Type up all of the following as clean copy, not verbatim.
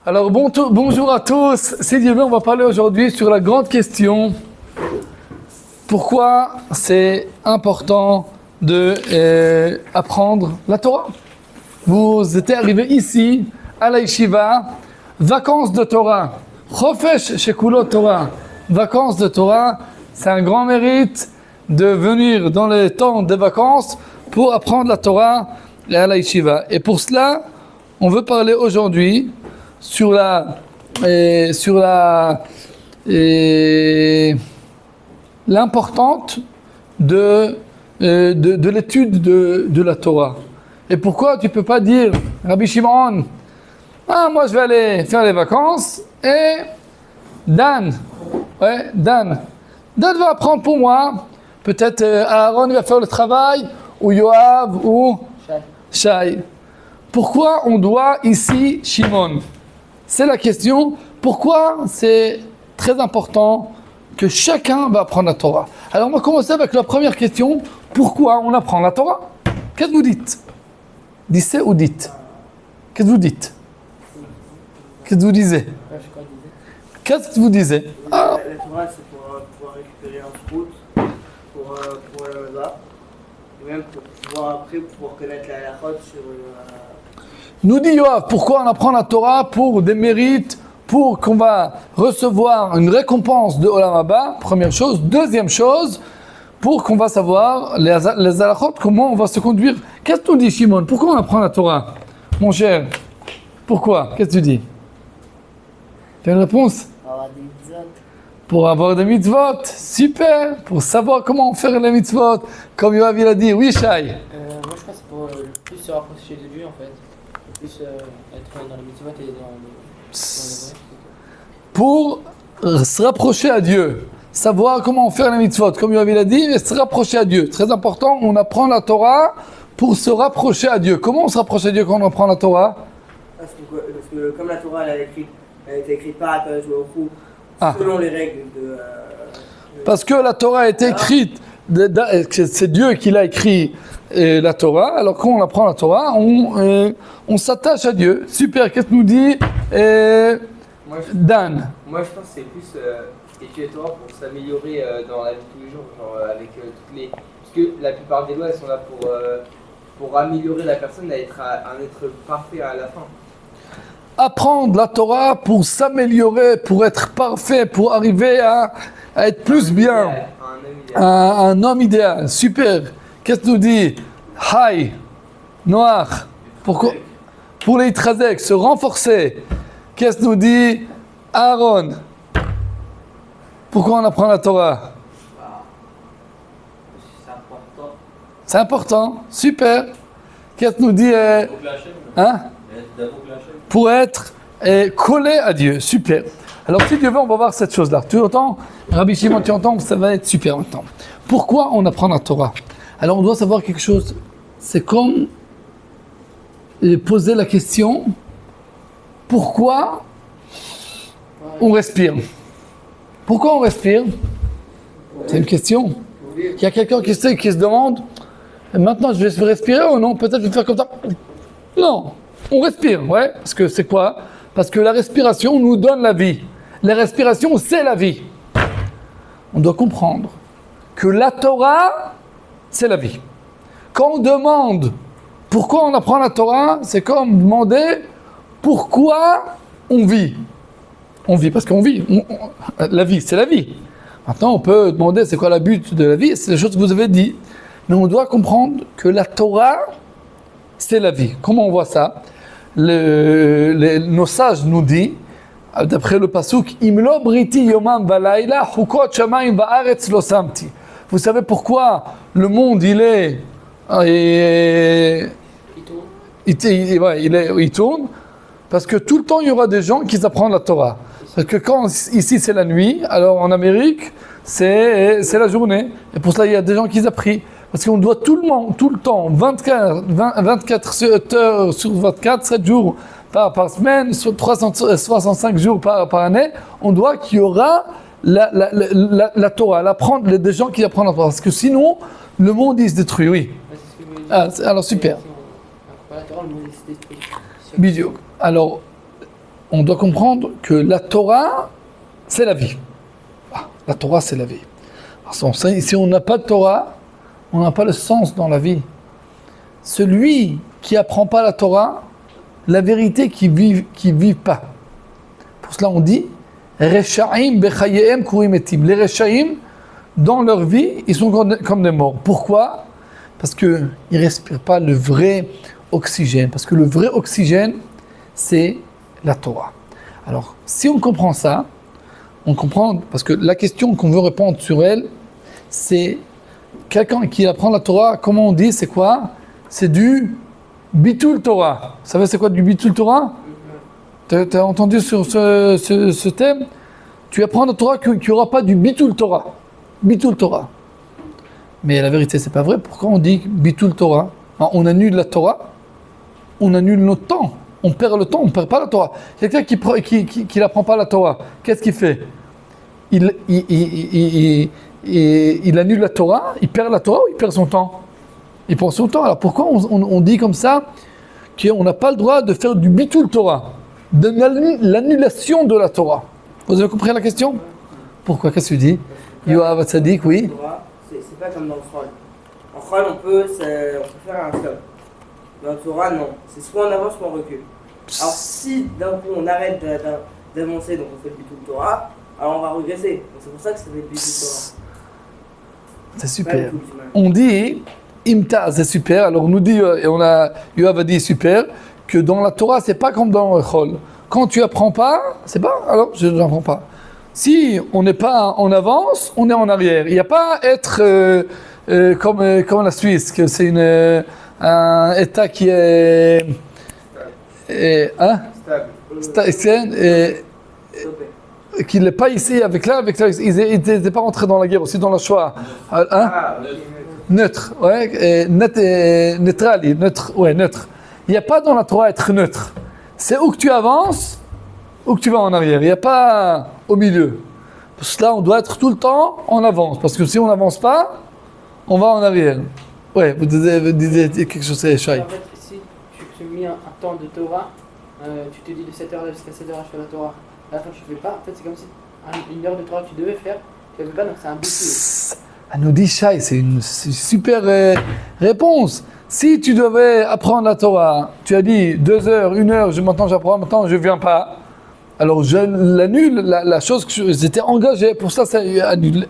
Alors bonjour à tous, c'est Dieu, on va parler aujourd'hui sur la grande question pourquoi c'est important de apprendre la Torah. Vous êtes arrivés ici à la Yeshiva, vacances de Torah, Chofesh Shekulo Torah, vacances de Torah, c'est un grand mérite de venir dans les temps des vacances pour apprendre la Torah à la Yeshiva. Et pour cela, on veut parler aujourd'hui sur l'importance de l'étude de la Torah. Et pourquoi tu peux pas dire, Rabbi Shimon, moi je vais aller faire les vacances et Dan va apprendre pour moi. Peut-être Aaron va faire le travail, ou Yoav, ou Shai. Pourquoi on doit ici Shimon? C'est la question. Pourquoi c'est très important que chacun va apprendre la Torah? Alors on va commencer avec la première question. Pourquoi on apprend la Torah? Qu'est-ce que vous dites? Dissez ou dites? Qu'est-ce que vous dites? Qu'est-ce que vous disiez? Qu'est-ce que vous disiez? La Torah c'est pour pouvoir récupérer un route pour le bas. Et même pour pouvoir après pouvoir connaître la halachot sur Nous dit Yoav, pourquoi on apprend la Torah? Pour des mérites, pour qu'on va recevoir une récompense de Olam Haba, première chose. Deuxième chose, pour qu'on va savoir les halachot, comment on va se conduire. Qu'est-ce que tu dis, Shimon? Pourquoi on apprend la Torah? Mon cher, pourquoi? Qu'est-ce que tu dis? Tu as une réponse? Pour avoir des mitzvot, super, pour savoir comment faire les mitzvot, comme Yoav il a dit, oui Shai. Moi je pense que c'est pour plus se rapprocher de Dieu en fait, plus être dans les mitzvot et dans les Pour se rapprocher à Dieu, savoir comment faire les mitzvot, comme Yoav il a dit, et se rapprocher à Dieu. Très important, on apprend la Torah pour se rapprocher à Dieu. Comment on se rapproche à Dieu quand on apprend la Torah? parce que comme la Torah elle a été écrite par Akadosh Baruch Hu, selon les règles de Parce que la Torah a été écrite, c'est Dieu qui l'a écrit la Torah, alors quand on apprend la Torah, on s'attache à Dieu. Super, qu'est-ce que nous dit Dan? Moi je pense que c'est plus étudier la Torah pour s'améliorer dans la vie de tous les jours, genre avec toutes les... Parce que la plupart des lois elles sont là pour améliorer la personne à être un être parfait à la fin. Apprendre la Torah pour s'améliorer, pour être parfait, pour arriver à être plus bien. Un homme idéal. Super. Qu'est-ce que nous dit Haï, Noir. Pourquoi? Pour les Itrazek, se renforcer. Qu'est-ce que nous dit Aaron? Pourquoi on apprend la Torah? C'est important. Super. Qu'est-ce que nous dit pour être collé à Dieu. Super. Alors si Dieu veut, on va voir cette chose-là. Tu entends? Rabbi Shimon, tu entends? Ça va être super maintenant. Pourquoi on apprend la Torah? Alors on doit savoir quelque chose. C'est comme poser la question, pourquoi on respire? Pourquoi on respire? C'est une question. Il y a quelqu'un qui se demande, maintenant je vais respirer ou non? Peut-être je vais faire comme ça. Non. On respire, ouais, parce que c'est quoi? Parce que la respiration nous donne la vie. La respiration, c'est la vie. On doit comprendre que la Torah, c'est la vie. Quand on demande pourquoi on apprend la Torah, c'est comme demander pourquoi on vit. On vit parce qu'on vit. La vie, c'est la vie. Maintenant, on peut demander c'est quoi le but de la vie? C'est les choses que vous avez dit. Mais on doit comprendre que la Torah, c'est la vie. Comment on voit ça? Nos sages nous disent, d'après le pasuk, Imlo briti yomam valayla hukot shamayim va'aretz lo samti. Vous savez pourquoi le monde il tourne? Parce que tout le temps il y aura des gens qui apprennent la Torah. Parce que quand ici c'est la nuit, alors en Amérique c'est la journée. Et pour ça il y a des gens qui apprennent. Parce qu'on doit tout le temps, 24 heures sur 24, 7 jours par semaine, 365 jours par année, on doit qu'il y aura la Torah, l'apprendre, des gens qui apprennent la Torah. Parce que sinon, le monde il se détruit, oui. Alors super. Bidio. Alors, on doit comprendre que la Torah, c'est la vie. Ah, la Torah, c'est la vie. Si on n'a pas de Torah, on n'a pas le sens dans la vie. Celui qui apprend pas la Torah, la vérité qui vit pas. Pour cela, on dit Reshaim bechayehem kurim etim. Les Reshaim, dans leur vie, ils sont comme des morts. Pourquoi? Parce qu'ils ne respirent pas le vrai oxygène. Parce que le vrai oxygène, c'est la Torah. Alors, si on comprend ça, on comprend, parce que la question qu'on veut répondre sur elle, c'est quelqu'un qui apprend la Torah, comment on dit, c'est quoi? C'est du bitul Torah. Vous savez c'est quoi du bitul Torah? Tu as entendu sur ce thème? Tu apprends la Torah qu'il n'y aura pas du bitul Torah. Bitul Torah. Mais la vérité, c'est pas vrai. Pourquoi on dit bitul Torah? On annule la Torah, on annule notre temps. On perd le temps, on ne perd pas la Torah. Quelqu'un qui n'apprend pas la Torah, qu'est-ce qu'il fait? Il annule la Torah, il perd la Torah ou il perd son temps? Il perd son temps. Alors pourquoi on dit comme ça qu'on n'a pas le droit de faire du bitul Torah, de l'annulation de la Torah? Vous avez compris la question? Pourquoi? Qu'est-ce que tu dis? Yoav Tzadik, oui. C'est pas comme dans le Chol. En Chol, on peut faire un stop. Dans le Torah, non. C'est soit on avance, soit on recule. Alors si d'un coup on arrête d'avancer, donc on fait le bitul Torah, alors on va regresser. Donc c'est pour ça que ça fait le bitul Torah. C'est super. On dit Imta, c'est super. Alors on nous dit, et Yoav a dit super, que dans la Torah, c'est pas comme dans le Chol. Quand tu apprends pas, c'est pas, alors je n'apprends pas. Si on n'est pas en avance, on est en arrière. Il n'y a pas être comme la Suisse, que c'est un État qui est qui n'est pas ici avec là, ils n'étaient pas rentrés dans la guerre, aussi dans la Shoah. Neutre, ouais, neutre, ouais, neutre. Il n'y a pas dans la Torah être neutre. C'est où que tu avances, ou que tu vas en arrière. Il n'y a pas au milieu. Pour cela, on doit être tout le temps en avance. Parce que si on n'avance pas, on va en arrière. Ouais, vous disiez quelque chose, c'est Shai. En fait, si tu mets un temps de Torah, tu te dis de 7h jusqu'à 7h je fais la Torah. À la fin, tu ne fais pas. En fait, c'est comme si une heure de Torah que tu devais faire, tu ne fais pas, donc c'est un bitul. Elle nous dit Shai, c'est une super réponse. Si tu devais apprendre la Torah, tu as dit 2 heures, 1 heure, maintenant j'apprends, maintenant je ne viens pas. Alors je l'annule, la chose que j'étais engagé, pour ça annule.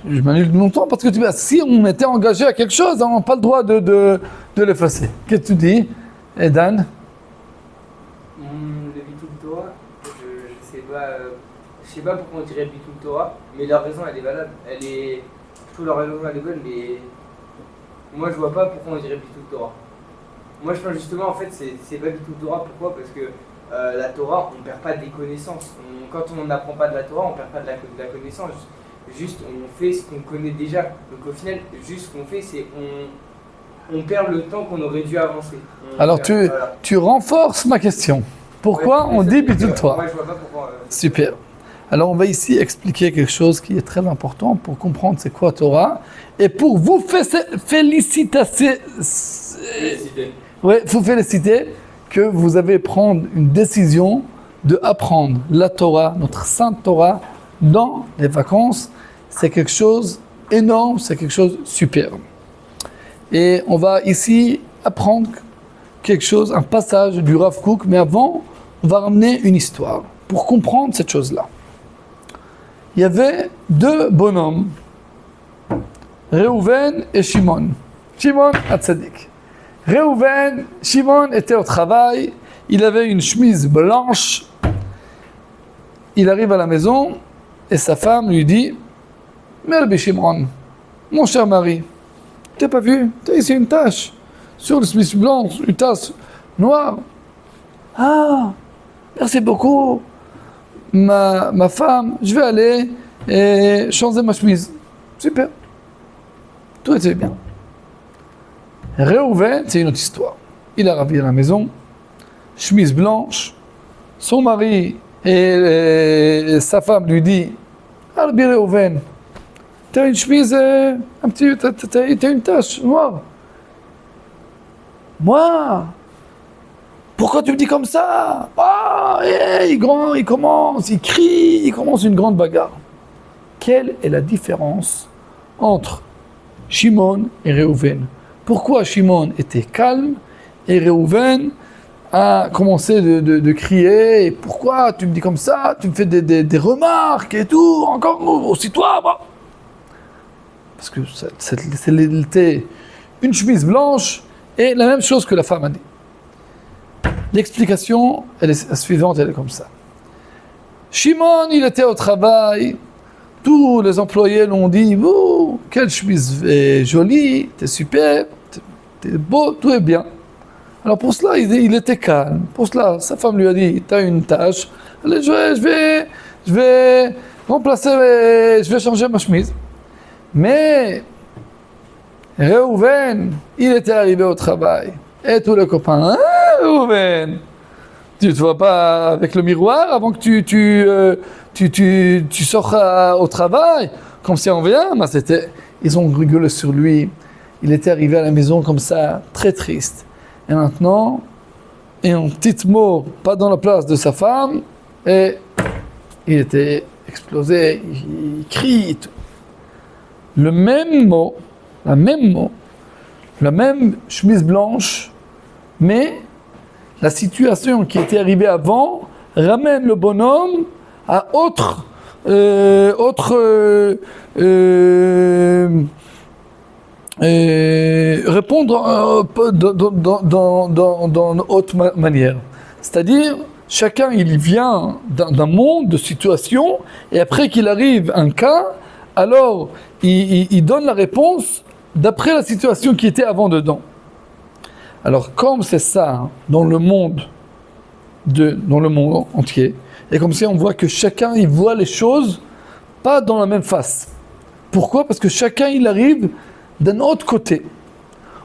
Je m'annule mon temps parce que si on était engagé à quelque chose, on n'a pas le droit de l'effacer. Qu'est-ce que tu dis, Edan? Le bitul Torah, je sais pas pourquoi on dirait bitul Torah, mais leur raison elle est valable. Je trouve leur raison elle est bonne, mais moi je vois pas pourquoi on dirait bitul Torah. Moi je pense justement en fait c'est pas bitul Torah. Pourquoi? Parce que la Torah, on ne perd pas des connaissances. Quand on n'apprend pas de la Torah, on ne perd pas de la connaissance. Juste, on fait ce qu'on connaît déjà. Donc au final, juste ce qu'on fait, c'est on perd le temps qu'on aurait dû avancer. Alors tu renforces ma question. Pourquoi on dit bitul Torah? Moi, je vois pas pourquoi. Super. Alors on va ici expliquer quelque chose qui est très important pour comprendre c'est quoi Torah et pour vous féliciter. Ouais, vous féliciter que vous avez prendre une décision de apprendre la Torah, notre sainte Torah, dans les vacances. C'est quelque chose énorme, c'est quelque chose de super. Et on va ici apprendre quelque chose, un passage du Rav Kook, mais avant, on va ramener une histoire pour comprendre cette chose-là. Il y avait 2 bonhommes, Reuven et Shimon. Shimon Hatzadik. Reuven, Shimon était au travail, il avait une chemise blanche, il arrive à la maison et sa femme lui dit « Merbi Shimon, mon cher mari, t'as pas vu, t'as ici une tache sur la chemise blanche, une tache noire. Ah, merci beaucoup, ma femme, je vais aller et changer ma chemise. Super, tout était bien. » Reuven, c'est une autre histoire. Il a ravi à la maison, chemise blanche, son mari et sa femme lui dit « Arbi Reuven, t'as une chemise, t'as une tache noire. » Moi, pourquoi tu me dis comme ça? Ah, il commence, il crie, il commence une grande bagarre. Quelle est la différence entre Shimon et Réhouven? Pourquoi Shimon était calme et Réhouven a commencé de crier? Et pourquoi tu me dis comme ça? Tu me fais des remarques et tout, encore aussi toi, bah. Parce que c'était une chemise blanche et la même chose que la femme a dit. L'explication, elle est la suivante, elle est comme ça. Shimon, il était au travail, tous les employés l'ont dit, oh, quelle chemise jolie, t'es super, t'es beau, tout est bien. Alors pour cela, il était calme. Pour cela, sa femme lui a dit, t'as une tâche, allez, je vais remplacer, je vais changer ma chemise. Mais Réhouven, il était arrivé au travail. Et tous les copains, hein, Réhouven, tu te vois pas avec le miroir avant que tu sors au travail? Comme si on vient, bah ils ont rigolé sur lui. Il était arrivé à la maison comme ça, très triste. Et maintenant, un petit mot, pas dans la place de sa femme, et il était explosé, il crie et tout. Le même mot, la même chemise blanche, mais la situation qui était arrivée avant ramène le bonhomme à répondre dans autre manière. C'est-à-dire, chacun il vient d'un monde de situation, et après qu'il arrive un cas, alors il donne la réponse d'après la situation qui était avant dedans. Alors comme c'est ça dans le monde entier, et comme ça on voit que chacun il voit les choses pas dans la même face. Pourquoi? Parce que chacun il arrive d'un autre côté.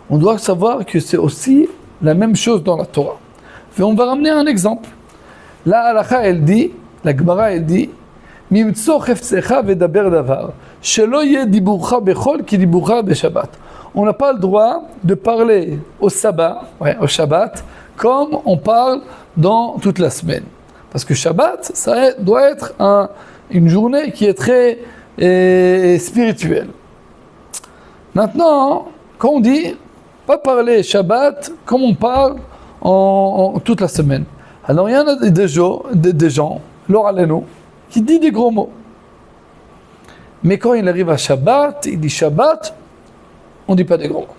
On doit savoir que c'est aussi la même chose dans la Torah. Et on va ramener un exemple. La halakha elle dit, la Gemara elle dit, Mimtso chefsecha vedaber davar, shelo yeh diburcha bechol ki diburcha beshabbat. On n'a pas le droit de parler au sabbat, au Shabbat, comme on parle dans toute la semaine. Parce que Shabbat, ça doit être une journée qui est très spirituelle. Maintenant, quand on dit pas parler Shabbat comme on parle en toute la semaine. Alors il y en a des gens, l'or aleno, qui dit des gros mots. Mais quand il arrive à Shabbat, il dit Shabbat, on ne dit pas des gros mots.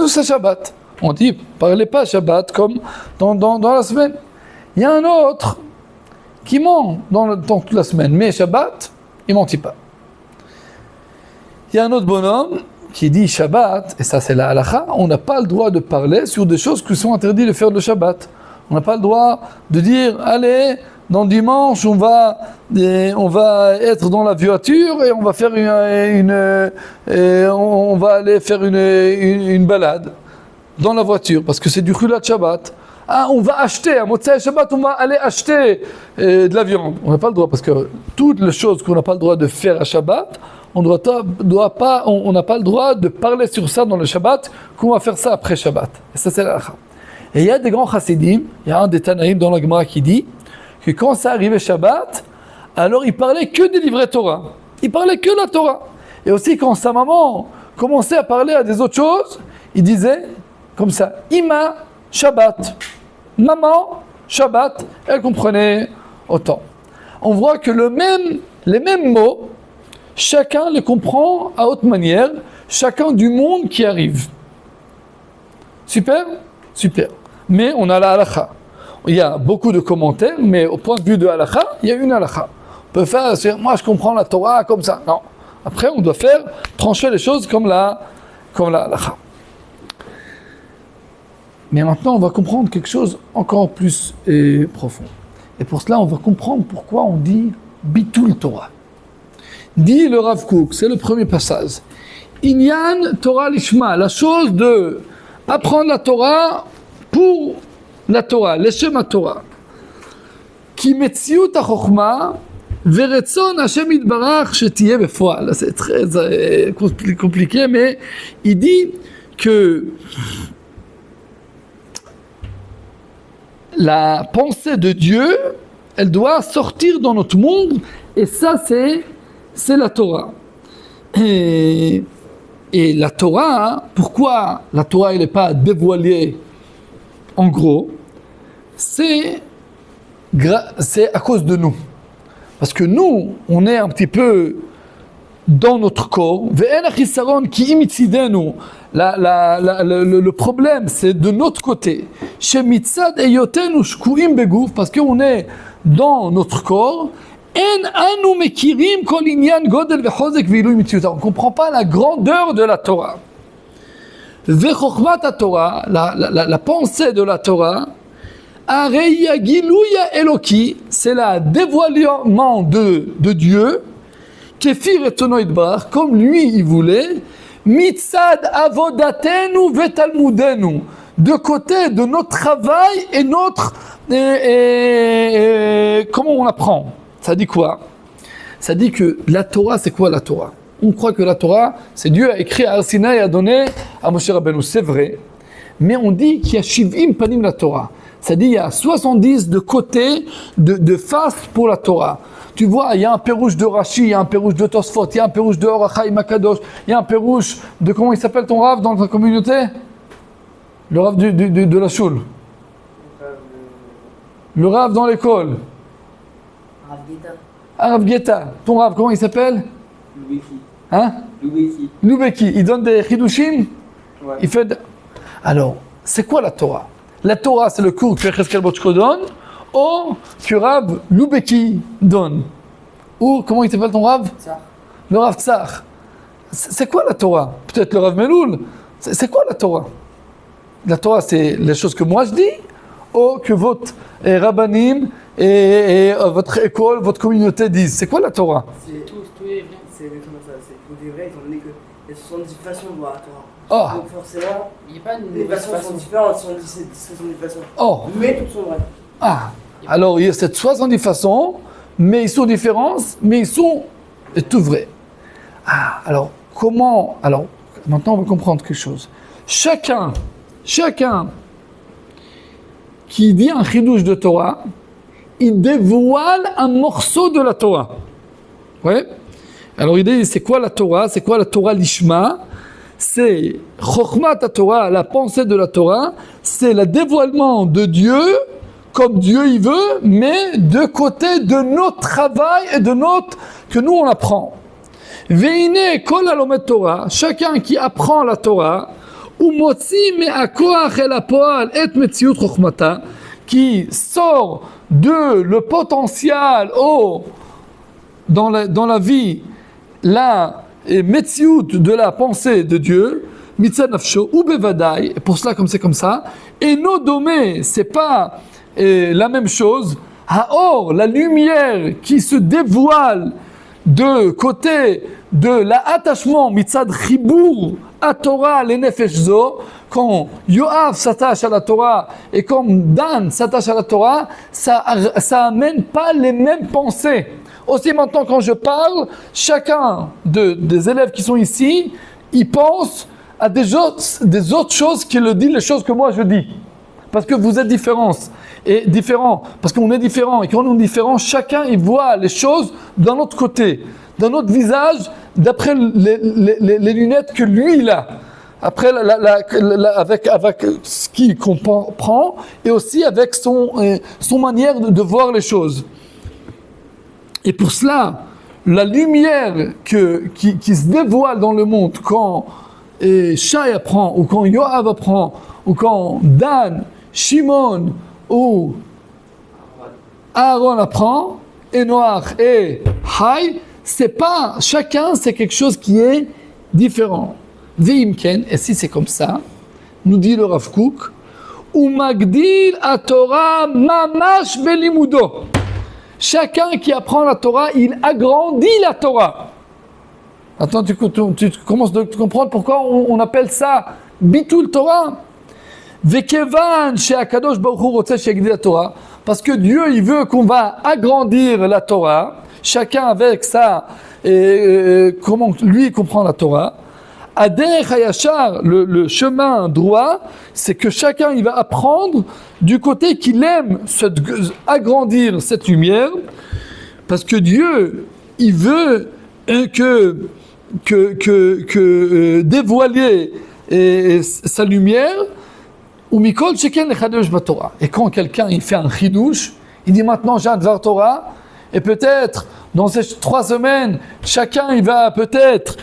C'est Shabbat. On dit, parlez pas Shabbat comme dans la semaine. Il y a un autre qui ment dans toute la semaine, mais Shabbat, il ne mentit pas. Il y a un autre bonhomme qui dit Shabbat, et ça c'est la halakha, on n'a pas le droit de parler sur des choses qui sont interdites de faire le Shabbat. On n'a pas le droit de dire, allez, dans dimanche, on va être dans la voiture et on va faire on va aller faire une balade dans la voiture parce que c'est du Chulat Shabbat. Ah, on va acheter, à Motzei Shabbat, on va aller acheter de la viande. On n'a pas le droit parce que toutes les choses qu'on n'a pas le droit de faire à Shabbat, on n'a pas le droit de parler sur ça dans le Shabbat, qu'on va faire ça après Shabbat. Et ça c'est la halakha. Et il y a des grands chassidim, il y a un des Tanaïm dans la Gemara qui dit que quand ça arrivait Shabbat, alors il parlait que des livrets Torah. Il parlait que la Torah. Et aussi quand sa maman commençait à parler à des autres choses, il disait comme ça, Ima Shabbat. Maman Shabbat, elle comprenait autant. On voit que les mêmes mots, chacun les comprend à autre manière, chacun du monde qui arrive. Super? Super. Mais on a la halakha. Il y a beaucoup de commentaires, mais au point de vue de halakha, il y a une halakha. On peut faire, moi je comprends la Torah comme ça. Non. Après, on doit trancher les choses comme la halakha. Mais maintenant, on va comprendre quelque chose encore plus profond. Et pour cela, on va comprendre pourquoi on dit Bitul Torah. Dit le Rav Kook, c'est le premier passage. Inyan Torah Lishma, la chose de apprendre la Torah pour la Torah, l'Eshem Torah. Ki metziut ha-chokhma veretzon Hashem yitbarach shetiyeh befoual. C'est très compliqué, mais il dit que la pensée de Dieu, elle doit sortir dans notre monde, et ça c'est la Torah. Et la Torah, pourquoi la Torah elle n'est pas dévoilée en gros, c'est à cause de nous. Parce que nous, on est un petit peu dans notre corps. Le problème, c'est de notre côté. Parce qu'on est dans notre corps. On ne comprend pas la grandeur de la Torah. La pensée de la Torah, c'est le dévoilement de Dieu, comme lui il voulait, mitzad avodatenu vetalmudenu, de côté de notre travail et notre comment on apprend. Ça dit quoi? Ça dit que la Torah, c'est quoi la Torah? On croit que la Torah, c'est Dieu a écrit à Arsina et a donné à Moshe Rabbeinu, c'est vrai. Mais on dit qu'il y a Shivim Panim la Torah. C'est-à-dire il y a 70 de côté, de face pour la Torah. Tu vois, il y a un pérouche de Rashi, il y a un pérouche de Tosfot, il y a un pérouche de Or HaChaim HaKadosh, il y a un pérouche de, comment il s'appelle ton Rav dans ta communauté? Le Rav de la Shul. Le Rav dans l'école. Rav Geta. Rav Geta. Ton Rav, comment il s'appelle? Loubeki. Hein? Loubeki. Loubeki. Il donne des chidushim? Ouais. Il fait... Alors, c'est quoi la Torah? La Torah, c'est le cours que Cheskel Bochko donne, ou que Rav Loubeki donne. Ou, comment il s'appelle ton Rav? Tsar. Le Rav Tsar. C'est quoi la Torah? Peut-être le Rav Meloul. C'est quoi la Torah? La Torah, c'est les choses que moi je dis, ou que votre rabbanim et votre école, votre communauté disent. C'est quoi la Torah? C'est tout est vrai. C'est exactement ça. C'est tout est vrai, étant donné qu'il y a 70 façons de voir la Torah. Oh. Donc forcément, Il n'y a pas une les mauvaise façons façon. sont différentes, 70 façons. Oh. Mais toutes sont vraies. Ah. Alors, il y a cette 70 façons, mais ils sont différents, mais ils sont tout vrais. Ah. Alors, comment... Alors, maintenant, on va comprendre quelque chose. Chacun qui dit un chidouche de Torah, il dévoile un morceau de la Torah. Ouais. Alors il dit, c'est quoi la Torah? C'est quoi la Torah Lishma? C'est Chokhmat Torah, la pensée de la Torah, c'est le dévoilement de Dieu, comme Dieu il veut, mais de côté de notre travail et de notre, que nous on apprend. Veine kol alomet Torah, chacun qui apprend la Torah, qui sort de le potentiel dans la vie, la metziut de la pensée de Dieu, mitzad nafsho ou bevadai, pour cela comme c'est comme ça, et no domé, c'est pas la même chose, haor, la lumière qui se dévoile de côté de l'attachement mitzad chibour à Torah les nefesh zo, quand Yoav s'attache à la Torah et comme Dan s'attache à la Torah, ça amène pas les mêmes pensées. Aussi maintenant quand je parle, chacun des élèves qui sont ici, ils pensent à des autres choses qu'il dit les choses que moi je dis. Parce que vous êtes différents. Parce qu'on est différents. Et quand on est différents, chacun il voit les choses d'un autre côté, d'un autre visage, d'après les lunettes que lui il a. Après, avec ce qu'il comprend et aussi avec son manière de voir les choses. Et pour cela, la lumière qui se dévoile dans le monde quand Shai apprend, ou quand Yoav apprend, ou quand Dan, Shimon ou Aaron apprend, et Noach et Hai, c'est pas, chacun c'est quelque chose qui est différent. Veimken, et si c'est comme ça, nous dit le Rav Kook, ou Magdil a Torah mamash belimudo. Chacun qui apprend la Torah, il agrandit la Torah. Attends, tu commences à comprendre pourquoi on appelle ça Bitul Torah. Vekevan chez Akadosh Baruch Hu rotze sheyagdil la Torah, parce que Dieu il veut qu'on va agrandir la Torah, chacun avec ça, comment lui comprend la Torah. Aderech hayashar, le chemin droit, c'est que chacun il va apprendre du côté qu'il aime agrandir cette lumière, parce que Dieu, il veut dévoiler sa lumière. Ou mikol sheken lechadosh b'Torah. Et quand quelqu'un il fait un chidouche, il dit maintenant j'ai un dvar Torah, et peut-être dans ces 3 semaines, chacun il va peut-être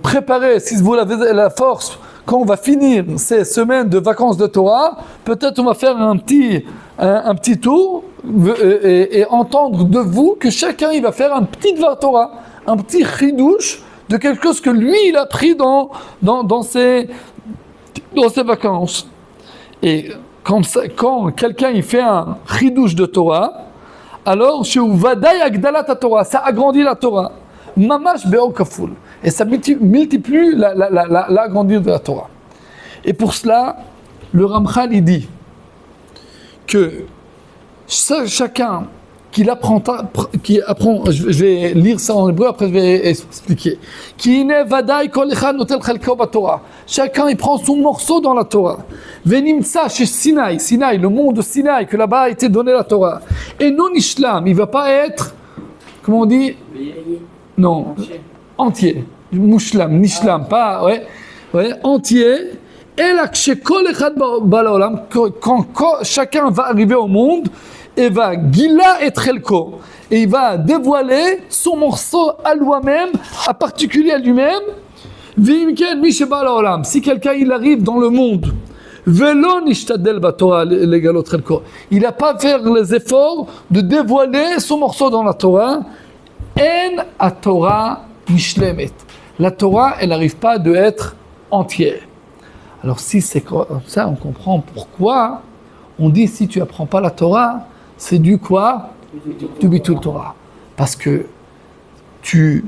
préparer, si vous avez la force, quand on va finir ces semaines de vacances de Torah, peut-être on va faire un petit tour et entendre de vous que chacun il va faire un petit dvar Torah, un petit chidouche de quelque chose que lui il a pris dans ses vacances. Et quand quelqu'un il fait un chidouche de Torah, alors chez Uvadai Agdalat Torah, ça agrandit la Torah. Mamash Be'or Kaful. Et ça multiplie l'agrandir de la Torah. Et pour cela, le Ramchal il dit que chacun qui apprend, je vais lire ça en hébreu, après je vais expliquer. Chacun il prend son morceau dans la Torah. Venimtsa chez Sinaï, le monde de Sinaï, que là-bas a été donné la Torah. Et non Ishlam, il ne va pas être, comment on dit? Non, entier. Mushlam, Nishlam, pas, entier. Et là, quand chacun va arriver au monde, et va gila et trelko, et il va dévoiler son morceau à lui-même, à particulier à lui-même. Si quelqu'un il arrive dans le monde, il n'a pas fait les efforts de dévoiler son morceau dans la Torah. En a Torah mishlemet. La Torah, elle n'arrive pas de être entière. Alors si c'est comme ça, on comprend pourquoi on dit si tu apprends pas la Torah, c'est du quoi? Du bitul Torah. Parce que tu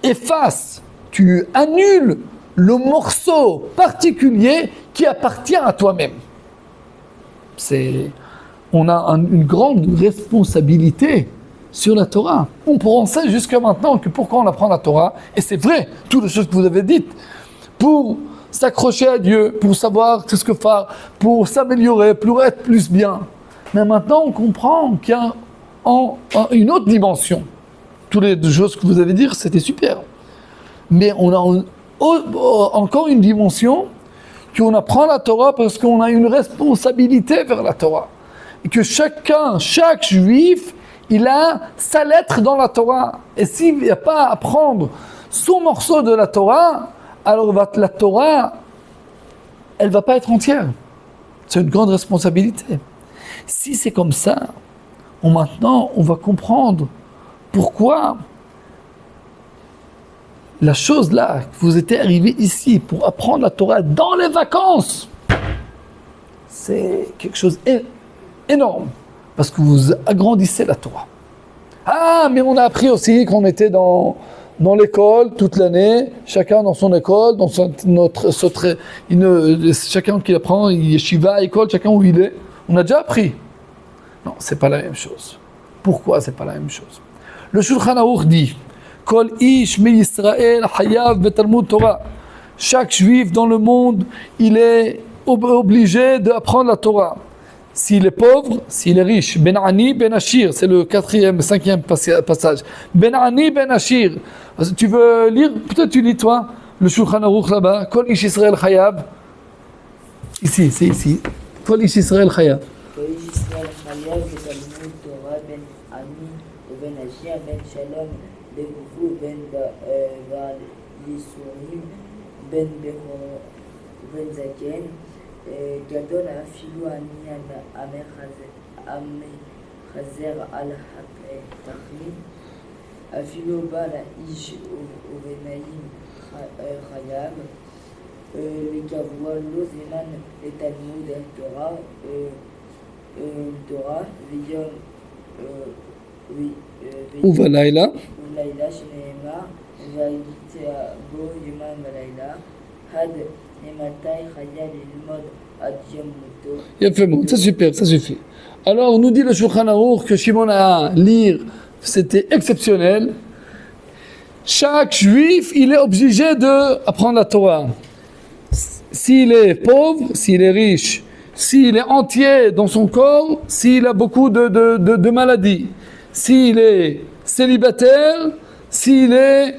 effaces, tu annules le morceau particulier qui appartient à toi-même. On a une grande responsabilité sur la Torah. On pensait jusqu'à maintenant que pourquoi on apprend la Torah, et c'est vrai, toutes les choses que vous avez dites, pour s'accrocher à Dieu, pour savoir ce que faire, pour s'améliorer, pour être plus bien. Mais maintenant, on comprend qu'il y a une autre dimension. Toutes les choses que vous avez dit, c'était super. Mais on a encore une dimension qu'on apprend la Torah parce qu'on a une responsabilité vers la Torah. Et que chaque juif, il a sa lettre dans la Torah. Et s'il n'y a pas à prendre son morceau de la Torah, alors la Torah, elle ne va pas être entière. C'est une grande responsabilité. Si c'est comme ça, maintenant, on va comprendre pourquoi la chose là, que vous étiez arrivé ici pour apprendre la Torah dans les vacances, c'est quelque chose d'énorme, parce que vous agrandissez la Torah. Ah, mais on a appris aussi qu'on était dans l'école toute l'année, chacun dans son école, dans chacun qui apprend, yeshiva, école, chacun où il est. On a déjà appris. Non, c'est pas la même chose. Pourquoi c'est pas la même chose? Le Shulchan Aruch dit, Kol ish mi Yisrael hayav betalmud Torah. Chaque juif dans le monde, il est obligé d'apprendre la Torah. S'il est pauvre, s'il est riche, Ben Ani, Ben Ashir, c'est le 5e passage. Ben Ani, Ben Ashir. Tu veux lire? Peut-être tu lis toi, le Shulchan Aruch là-bas. Kol ish Yisrael chayav. Ici, c'est ici. Kol ish Yisrael chayav. Kol ish Yisrael chayav betalmud Torah Ben Ani Ben Ashir Ben Shalom Ben Kufu Ben Val Yisurim Ben Bechor Ben Zaken Gadol Afilou Ani Amechazer Al Tachlim Afilou Bal Ish Uvenaim Chayab les Kavua Lozeman les Talmud Torah Viyom ובלילה ובלילה שנאמר והייתי בו יומם ולילה עד מתי חייב ללמוד עד יום מותו. יפה מאוד, ça super, ça suffit. Alors nous dit le Shulchan Aruch que Shimon a lire, c'était exceptionnel. chaque juif, il est obligé d'apprendre la Torah. S'il est pauvre, s'il est riche, s'il est entier dans son corps, s'il a beaucoup de maladies, s'il est célibataire, s'il est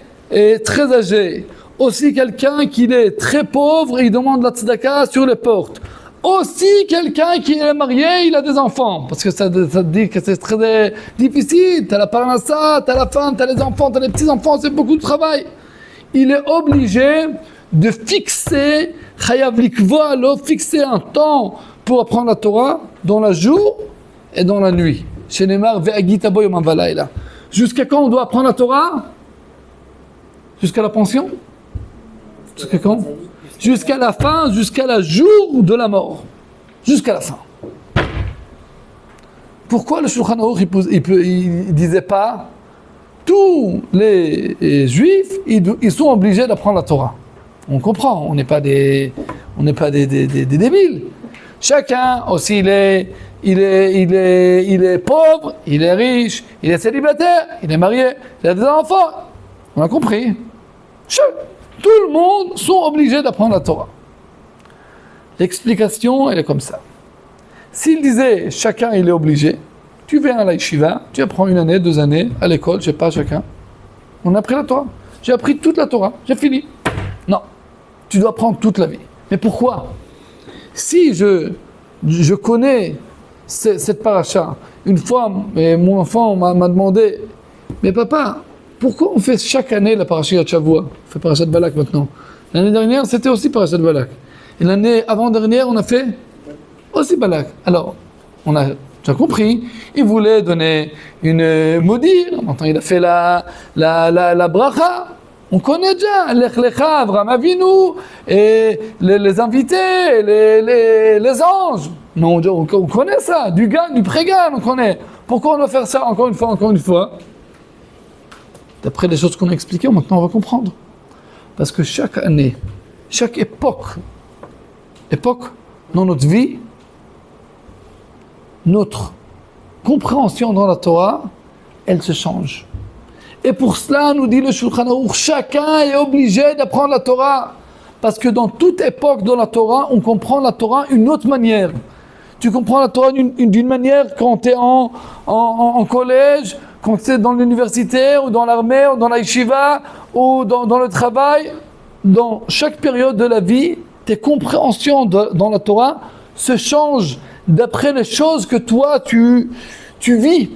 très âgé, aussi quelqu'un qui est très pauvre, il demande la tzedaka sur les portes. Aussi quelqu'un qui est marié, il a des enfants, parce que ça dit que c'est très difficile, t'as la parnassa, t'as la femme, t'as les enfants, t'as les petits-enfants, c'est beaucoup de travail. Il est obligé de fixer, fixer un temps pour apprendre la Torah dans le jour et dans la nuit. Jusqu'à quand on doit apprendre la Torah? Jusqu'à la pension? Jusqu'à quand? Jusqu'à la fin, jusqu'à le jour de la mort. Jusqu'à la fin. Pourquoi le Shulchan Aruch il disait pas tous les juifs ils sont obligés d'apprendre la Torah? On comprend, on n'est pas des débiles. Chacun aussi il est pauvre, il est riche, il est célibataire, il est marié, il a des enfants. On a compris. Tout le monde sont obligés d'apprendre la Torah. L'explication, elle est comme ça. S'il disait chacun il est obligé, tu viens à la yeshiva, tu apprends 1 année, 2 années, à l'école, je sais pas, chacun. On a appris la Torah. J'ai appris toute la Torah, j'ai fini. Non, tu dois apprendre toute la vie. Mais pourquoi? Si je connais cette paracha, une fois, mon enfant m'a demandé, mais papa, pourquoi on fait chaque année la paracha de Shavua? On fait paracha de Balak maintenant. L'année dernière, c'était aussi paracha de Balak. Et l'année avant-dernière, on a fait aussi Balak. Alors, on a déjà compris, il voulait donner une maudire, maintenant il a fait la bracha. On connaît déjà, Lech Lecha, Avraham Avinu, et les invités, les anges. Non, on connaît ça, du Gan, du Pré-Gan, on connaît. Pourquoi on doit faire ça encore une fois? D'après les choses qu'on a expliquées, maintenant on va comprendre. Parce que chaque année, chaque époque dans notre vie, notre compréhension dans la Torah, elle se change. Et pour cela, nous dit le Shulchan Aruch, chacun est obligé d'apprendre la Torah. Parce que dans toute époque dans la Torah, on comprend la Torah d'une autre manière. Tu comprends la Torah d'une manière quand tu es en collège, quand tu es dans l'université, ou dans l'armée, ou dans la yeshiva, ou dans le travail. Dans chaque période de la vie, tes compréhensions dans la Torah se changent d'après les choses que toi tu vis.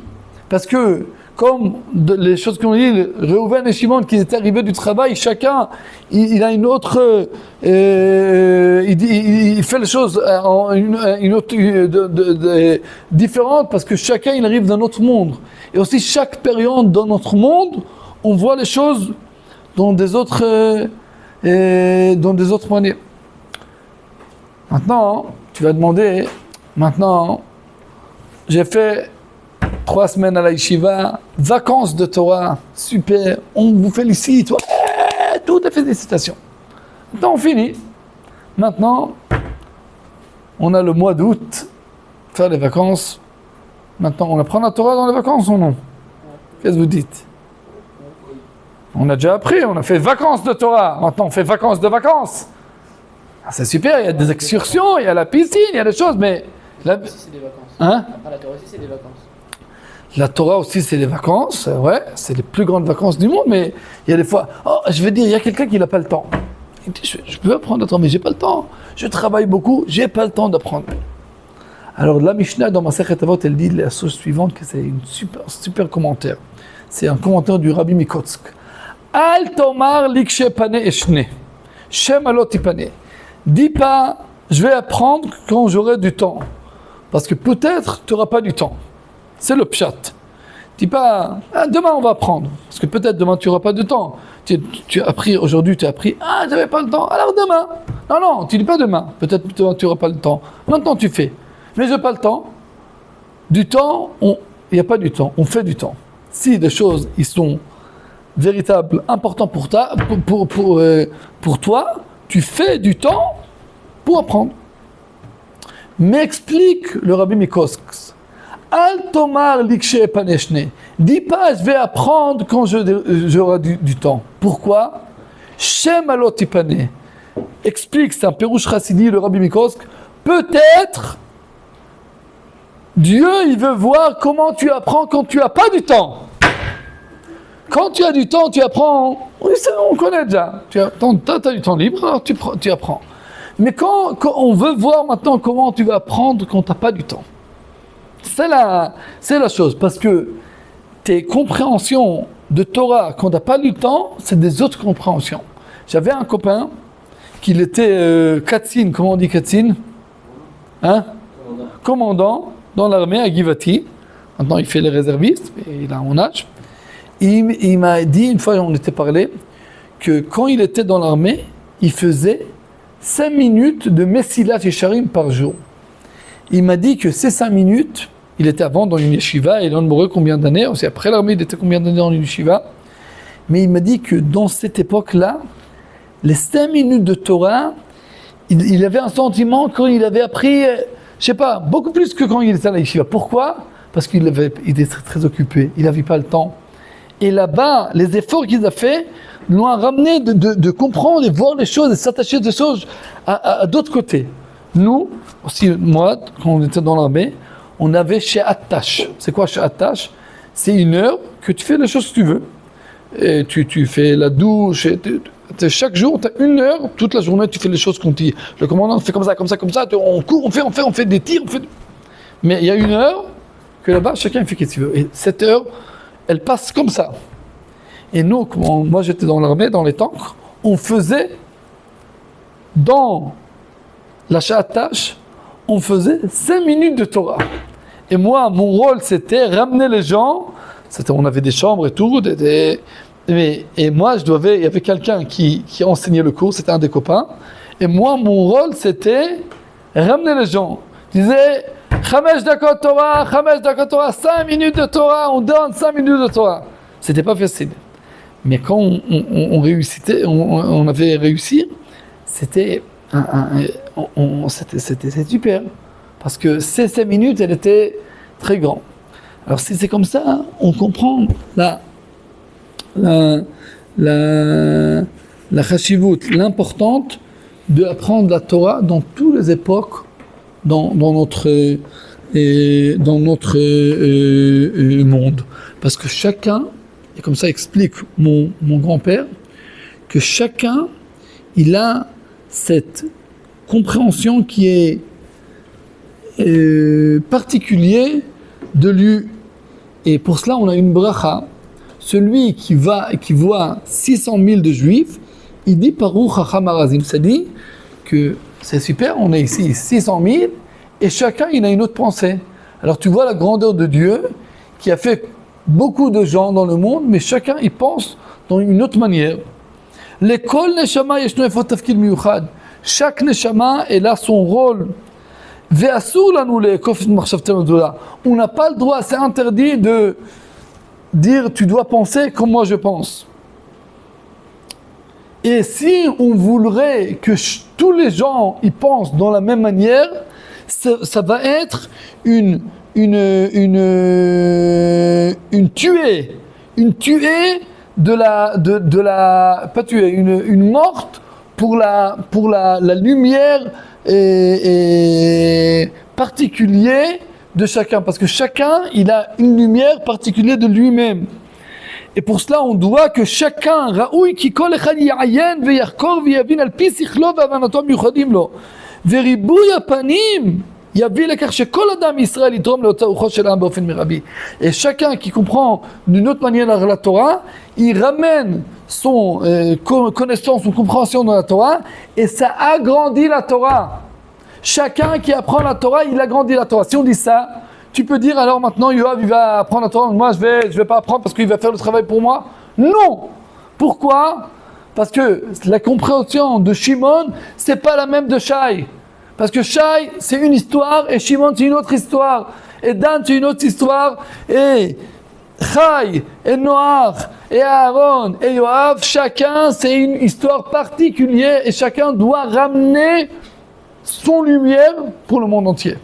Parce que comme les choses qu'on dit, Reuven et Shimon qui étaient arrivés du travail, chacun il a une autre, il fait les choses une autre différente parce que chacun il arrive d'un autre monde. Et aussi chaque période dans notre monde, on voit les choses dans des autres manières. Maintenant, tu vas demander, j'ai fait 3 semaines à la yeshiva, vacances de Torah, super, on vous félicite, toutes les félicitations. Maintenant on finit. Maintenant, on a le mois d'août, faire les vacances. Maintenant, on apprend la Torah dans les vacances ou non? Qu'est-ce que vous dites? On a déjà appris, on a fait vacances de Torah, maintenant on fait vacances de vacances. Ah, c'est super, il y a des excursions, il y a la piscine, il y a des choses, mais... La Torah aussi c'est des vacances. Hein? La Torah aussi c'est des vacances. La Torah aussi, c'est les vacances, ouais, c'est les plus grandes vacances du monde, mais il y a des fois, je veux dire, il y a quelqu'un qui n'a pas le temps. Il dit, je peux apprendre la Torah, mais j'ai pas le temps. Je travaille beaucoup, j'ai pas le temps d'apprendre. Alors la Mishnah dans Masechet Avot, elle dit la chose suivante, que c'est une super commentaire. C'est un commentaire du Rabbi Mikotsk. Al tomar likshe pane eshne, shem alot tipane. Dis pas, je vais apprendre quand j'aurai du temps, parce que peut-être tu n'auras pas du temps. C'est le pshat. Dis pas, demain on va apprendre. Parce que peut-être demain tu n'auras pas de temps. Tu as appris, aujourd'hui tu as appris, j'avais pas le temps, alors demain. Non, tu dis pas demain. Peut-être demain tu n'auras pas le temps. Maintenant tu fais. Mais j'ai pas le temps. Du temps, il n'y a pas du temps. On fait du temps. Si des choses, ils sont véritables, importants pour toi, tu fais du temps pour apprendre. M'explique le Rabbi Mikotsk. Al tomar likshe paneshne. Dis pas, je vais apprendre quand j'aurai du temps. Pourquoi? Shem alotipane. Explique, c'est un Pérouche Chassidi, le Rabbi Mikosk. Peut-être, Dieu, il veut voir comment tu apprends quand tu n'as pas du temps. Quand tu as du temps, tu apprends. Oui, on connaît déjà. Tu as du temps libre, alors tu apprends. Mais quand on veut voir maintenant comment tu vas apprendre quand tu n'as pas du temps. C'est la chose. Parce que tes compréhensions de Torah, quand tu n'as pas du temps, c'est des autres compréhensions. J'avais un copain qui était Katzin, comment on dit Katzin? Hein? Commandant dans l'armée à Givati. Maintenant, il fait les réservistes, mais il a mon âge. Il m'a dit, une fois on était parlé, que quand il était dans l'armée, il faisait 5 minutes de Messilat Yesharim par jour. Il m'a dit que ces 5 minutes, il était avant dans une yeshiva, et il en mourait combien d'années, aussi après l'armée, il était combien d'années dans une yeshiva. Mais il m'a dit que dans cette époque-là, les 5 minutes de Torah, il avait un sentiment quand il avait appris, je sais pas, beaucoup plus que quand il était à la yeshiva. Pourquoi? Parce qu'il était très occupé, il n'avait pas le temps. Et là-bas, les efforts qu'il a fait l'ont ramené de comprendre et voir les choses et s'attacher des choses à d'autres côtés. Nous, aussi moi, quand on était dans l'armée, on avait chez Attache. C'est quoi chez Attache? C'est une heure que tu fais les choses que tu veux. Et tu fais la douche, chaque jour, tu as une heure, toute la journée, tu fais les choses qu'on dit. Le commandant fait comme ça, on court, on fait des tirs, Mais il y a une heure que là-bas, chacun fait ce qu'il veut. Et cette heure, elle passe comme ça. Et nous, moi j'étais dans l'armée, dans les tanks, on faisait, dans la Sha'atash, on faisait 5 minutes de Torah. Et moi, mon rôle, c'était ramener les gens, on avait des chambres et tout, et moi, il y avait quelqu'un qui enseignait le cours, c'était un des copains, et moi, mon rôle, c'était ramener les gens. Je disais, 5 dakot Torah, 5 minutes de Torah, on donne 5 minutes de Torah. C'était pas facile. Mais quand on réussissait, on avait réussi, c'était super. Parce que ces 5 minutes, elles étaient très grandes. Alors si c'est comme ça, on comprend la chashivut, l'importante d'apprendre la Torah dans toutes les époques, dans notre monde. Parce que chacun, et comme ça explique mon grand-père, que chacun, il a cette compréhension qui est particulière de lui. Et pour cela, on a une bracha. Celui qui voit 600 000 de juifs, il dit Baruch Hacham Harazim. Ça dit que c'est super, on est ici 600 000, et chacun il a une autre pensée. Alors tu vois la grandeur de Dieu qui a fait beaucoup de gens dans le monde, mais chacun il pense dans une autre manière. L'école neshama yeshno efot tafkid miyuchad. Chaque neshama est là son rôle. Ve'asur lanu le'ekof et machshavtenu gdola. On n'a pas le droit, c'est interdit de dire tu dois penser comme moi je pense. Et si on voudrait que tous les gens ils pensent dans la même manière, ça va être une morte pour la lumière particulière de chacun, parce que chacun il a une lumière particulière de lui-même. Et pour cela, on doit que chacun, raoui ki kol echad ya'ayen ve'yachkor ve'yavin al pi sichlo ve'avanato miyuchadim lo. Ve'ribui hapanim yavi lekach shekol adam Yisrael yitrom le'otzat rucho shel ha'am ba'ofen mirabi. Et chacun qui comprend d'une autre manière la Torah, il ramène son connaissance, son compréhension dans la Torah, et ça agrandit la Torah. Chacun qui apprend la Torah, il agrandit la Torah. Si on dit ça, tu peux dire alors maintenant Yoav il va apprendre la Torah, moi je vais pas apprendre parce qu'il va faire le travail pour moi. Non. Pourquoi? Parce que la compréhension de Shimon c'est pas la même de Shai. Parce que Shai c'est une histoire et Shimon c'est une autre histoire et Dan c'est une autre histoire et Chai et Noach et Aaron et Yoav, chacun c'est une histoire particulière et chacun doit ramener son lumière pour le monde entier.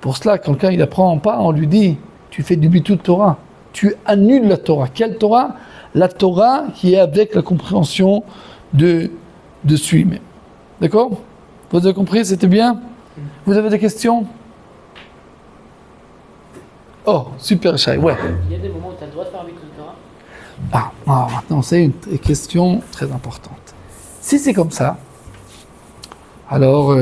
Pour cela, quelqu'un il apprend pas, on lui dit, tu fais du bitul Torah. Tu annules la Torah. Quelle Torah? La Torah qui est avec la compréhension de celui-même. D'accord? Vous avez compris? C'était bien? Vous avez des questions? Oh, super, Shai, ouais. Il y a des moments où tu as le droit de faire un bitul Torah. Maintenant, c'est une question très importante. Si c'est comme ça, alors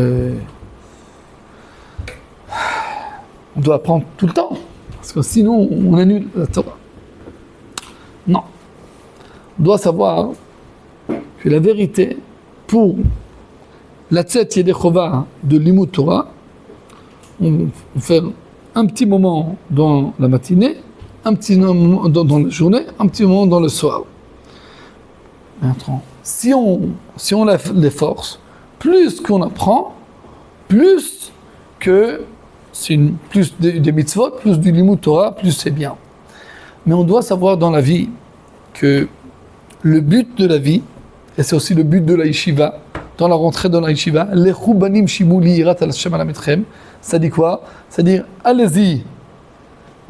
on doit apprendre tout le temps, parce que sinon on annule la Torah. Non. On doit savoir que la vérité, pour la Tzet Yedechova de Limud Torah, on fait un petit moment dans la matinée, un petit moment dans la journée, un petit moment dans le soir. Maintenant, si on a les forces, plus qu'on apprend, plus que c'est plus des mitzvot, plus du limud Torah, plus c'est bien. Mais on doit savoir dans la vie que le but de la vie, et c'est aussi le but de la yeshiva, dans la rentrée dans la yeshiva, lechu banim shimuli yirat al Hashem alametchem, ça dit quoi? C'est-à-dire, allez-y,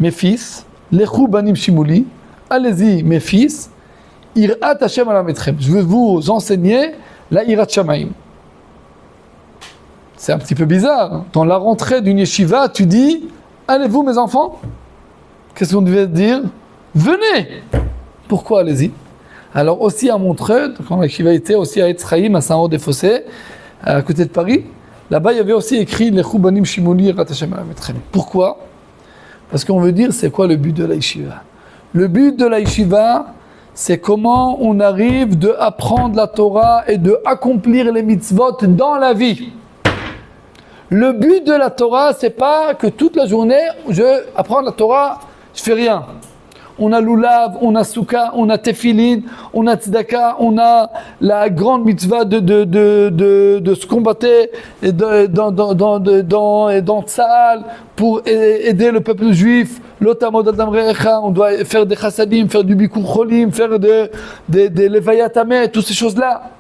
mes fils, lechu banim shimuli, allez-y, mes fils, Irat Hashem alametchem. Je vais vous enseigner la Irat Shamaim. C'est un petit peu bizarre. Dans la rentrée d'une yeshiva, tu dis, allez-vous mes enfants? Qu'est-ce qu'on devait dire? Venez! Pourquoi allez-y? Alors aussi à Montreux, quand la yeshiva était aussi à Etzraïm, à Saint-Maur-des-Fossés, à côté de Paris, là-bas il y avait aussi écrit Lechu banim shimuli Irat Hashem alametchem. Pourquoi? Parce qu'on veut dire c'est quoi le but de la yeshiva? Le but de la yeshiva, c'est comment on arrive de apprendre la Torah et de accomplir les mitzvot dans la vie. Le but de la Torah, c'est pas que toute la journée, je apprends la Torah, je fais rien. On a Lulav, on a Souka, on a Tefillin, on a Tzedaka, on a la grande mitzvah de se combattre dans Tzahal pour aider le peuple juif. L'Otamod Adam Recha, on doit faire des chassadim, faire du bikur cholim, faire des levayat ameh, toutes ces choses-là.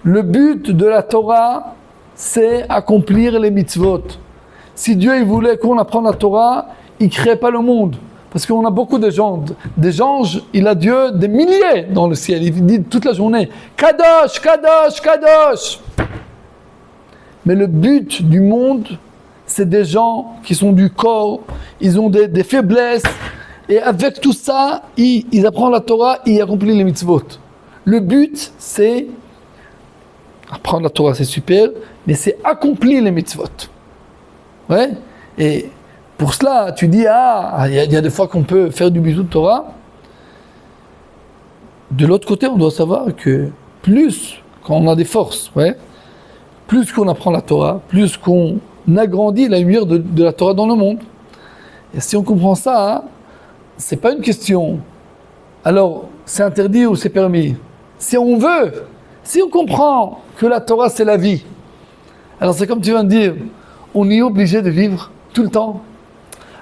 Le but de la Torah, c'est accomplir les mitzvot. Si Dieu il voulait qu'on apprenne la Torah, il ne créait pas le monde. Parce qu'on a beaucoup de gens, des anges, il a Dieu des milliers dans le ciel. Il dit toute la journée, Kadosh, Kadosh, Kadosh. Mais le but du monde, c'est des gens qui sont du corps, ils ont des faiblesses. Et avec tout ça, ils apprennent la Torah et ils accomplissent les mitzvot. Le but, c'est apprendre la Torah, c'est super, mais c'est accomplir les mitzvot. Ouais? Et pour cela, tu dis, il y a des fois qu'on peut faire du bisou de Torah. De l'autre côté, on doit savoir que plus, quand on a des forces, ouais, plus qu'on apprend la Torah, plus qu'on agrandit la lumière de la Torah dans le monde. Et si on comprend ça, c'est pas une question. Alors, c'est interdit ou c'est permis? Si on veut, si on comprend que la Torah c'est la vie, alors c'est comme tu viens de dire, on est obligé de vivre tout le temps.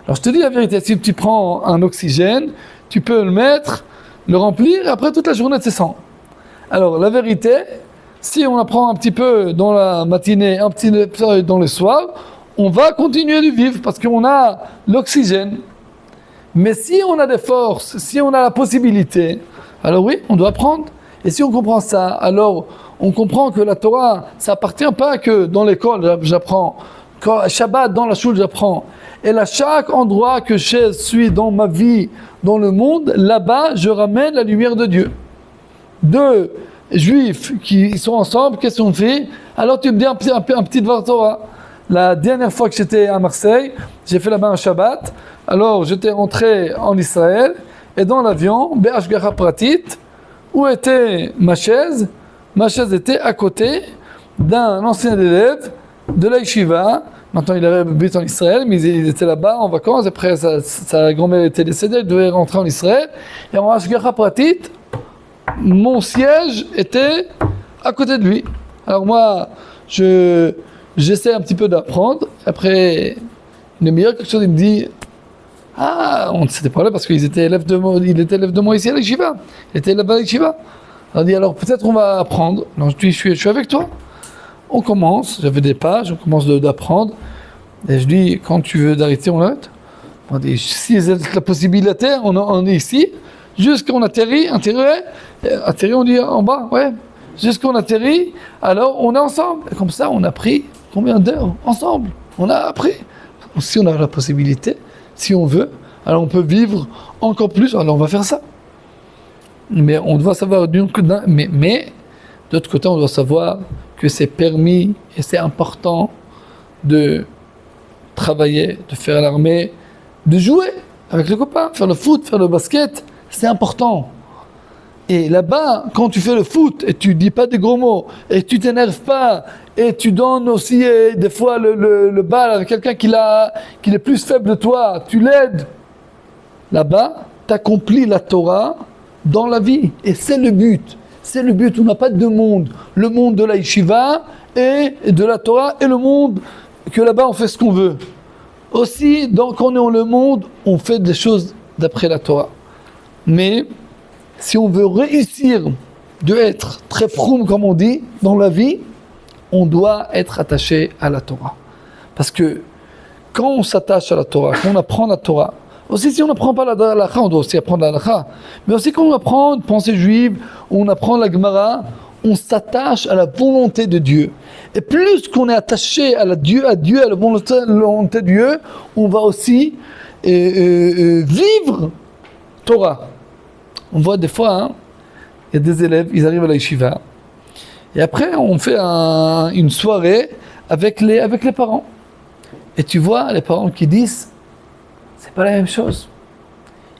Alors je te dis la vérité, si tu prends un oxygène, tu peux le mettre, le remplir, et après toute la journée c'est sans. Alors la vérité, si on apprend un petit peu dans la matinée, un petit peu dans le soir, on va continuer de vivre parce qu'on a l'oxygène. Mais si on a des forces, si on a la possibilité, alors oui, on doit apprendre. Et si on comprend ça, alors on comprend que la Torah, ça appartient pas que dans l'école j'apprends, quand Shabbat dans la choule j'apprends. Et à chaque endroit que je suis dans ma vie, dans le monde, là-bas je ramène la lumière de Dieu. Deux juifs qui sont ensemble, qu'est-ce qu'on fait? Alors tu me dis un petit devoir Torah. La dernière fois que j'étais à Marseille, j'ai fait là-bas un Shabbat. Alors j'étais rentré en Israël et dans l'avion, Be'ashgacha Pratit, où était ma chaise? Ma chaise était à côté d'un ancien élève de la yeshiva. Maintenant il habite en Israël, mais il était là-bas en vacances. Après sa grand-mère était décédée, il devait rentrer en Israël. Et en Ashgacha Pratit, mon siège était à côté de lui. Alors moi, j'essaie un petit peu d'apprendre. Après une demi-heure, quelque chose, il me dit on ne s'était pas là parce qu'il était élève de moi ici à la yeshiva. Il était élève à la yeshiva. On dit alors peut-être on va apprendre. Alors je dis je suis avec toi. On commence, j'avais des pages, on commence d'apprendre. Et je dis, quand tu veux d'arrêter, on arrête. On dit, si c'est la possibilité, on est ici, jusqu'à on atterrit, on dit en bas, ouais. Jusqu'à on atterrit, alors on est ensemble. Et comme ça, on a pris combien d'heures ensemble? On a appris. Si on a la possibilité, si on veut, alors on peut vivre encore plus, alors on va faire ça. Mais on doit savoir, mais d'autre côté, on doit savoir que c'est permis et c'est important de travailler, de faire l'armée, de jouer avec les copains, faire le foot, faire le basket, c'est important. Et là-bas, quand tu fais le foot et tu dis pas des gros mots et tu t'énerves pas et tu donnes aussi des fois le bal avec quelqu'un qui est plus faible de toi, tu l'aides. Là-bas, tu accomplis la Torah dans la vie et c'est le but. C'est le but. On n'a pas deux mondes. Le monde de la yeshiva et de la Torah et le monde que là-bas on fait ce qu'on veut. Aussi, quand on est dans le monde, on fait des choses d'après la Torah. Mais si on veut réussir de être très froum, comme on dit, dans la vie, on doit être attaché à la Torah. Parce que quand on s'attache à la Torah, quand on apprend la Torah, aussi si on n'apprend pas la halakha, on doit aussi apprendre la halakha, mais aussi quand on apprend une pensée juive, on apprend la Gemara, on s'attache à la volonté de Dieu. Et plus qu'on est attaché à Dieu, à la volonté de Dieu, on va aussi vivre Torah. On voit des fois, il y a des élèves, ils arrivent à la yeshiva, et après on fait une soirée avec les parents. Et tu vois les parents qui disent, c'est pas la même chose.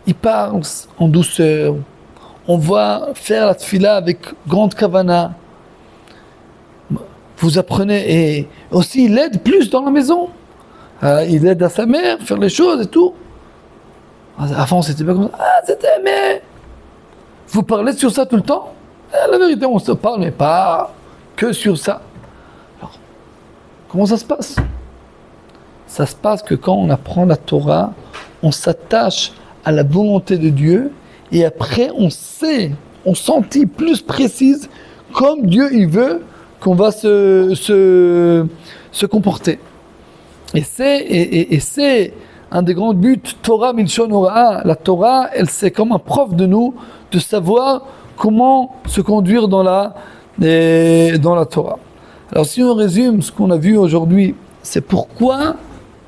Ils parlent en douceur. On va faire la tfila avec grande kavana. Vous apprenez, et aussi il aide plus dans la maison. Il aide à sa mère, faire les choses et tout. Avant c'était pas comme ça. C'était, mais vous parlez sur ça tout le temps? La vérité, on se parle, mais pas que sur ça. Alors, comment ça se passe? Ça se passe que quand on apprend la Torah, on s'attache à la volonté de Dieu et après on sentit plus précise comme Dieu il veut qu'on va se comporter. Et c'est un des grands buts, Torah Milshon Hora. La Torah, c'est comme un prof de nous, de savoir comment se conduire dans la Torah. Alors si on résume ce qu'on a vu aujourd'hui, c'est pourquoi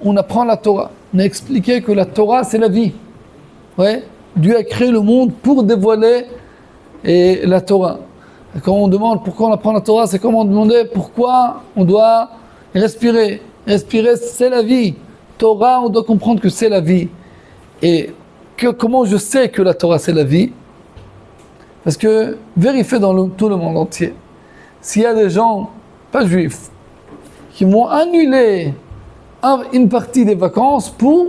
on apprend la Torah. On a expliqué que la Torah, c'est la vie. Ouais. Dieu a créé le monde pour dévoiler la Torah. Et quand on demande pourquoi on apprend la Torah, c'est comme on demandait pourquoi on doit respirer. Respirer, c'est la vie. Torah, on doit comprendre que c'est la vie. Et comment je sais que la Torah, c'est la vie? Parce que vérifiez dans tout le monde entier. S'il y a des gens, pas juifs, qui vont annuler une partie des vacances pour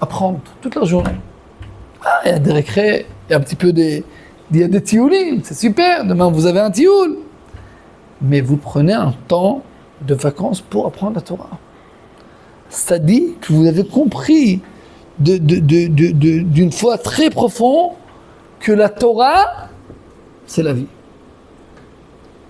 apprendre toute la journée. Il y a des récrés, il y a un petit peu il y a des tioulim, c'est super, demain vous avez un tioul. Mais vous prenez un temps de vacances pour apprendre la Torah. Ça dit que vous avez compris d'une foi très profonde que la Torah, c'est la vie.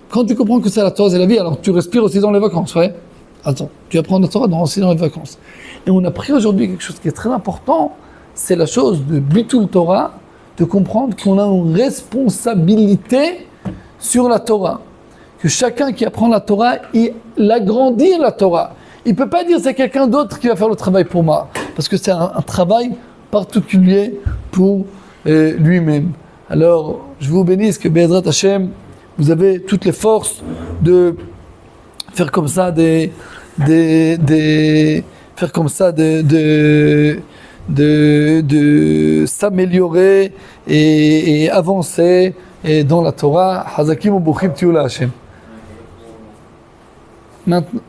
Quand tu comprends que c'est la Torah, c'est la vie, alors tu respires aussi dans les vacances, ouais? Attends, tu apprends la Torah aussi dans les vacances. Et on a pris aujourd'hui quelque chose qui est très important, c'est la chose de Bitul Torah, de comprendre qu'on a une responsabilité sur la Torah. Que chacun qui apprend la Torah, il agrandit la Torah. Il ne peut pas dire c'est quelqu'un d'autre qui va faire le travail pour moi, parce que c'est un travail particulier pour lui-même. Alors, je vous bénisse que Be'ezrat Hashem, vous avez toutes les forces de faire comme ça de s'améliorer et avancer dans la Torah. Hazakim ou Bouchim Tioula Hashem. Maintenant,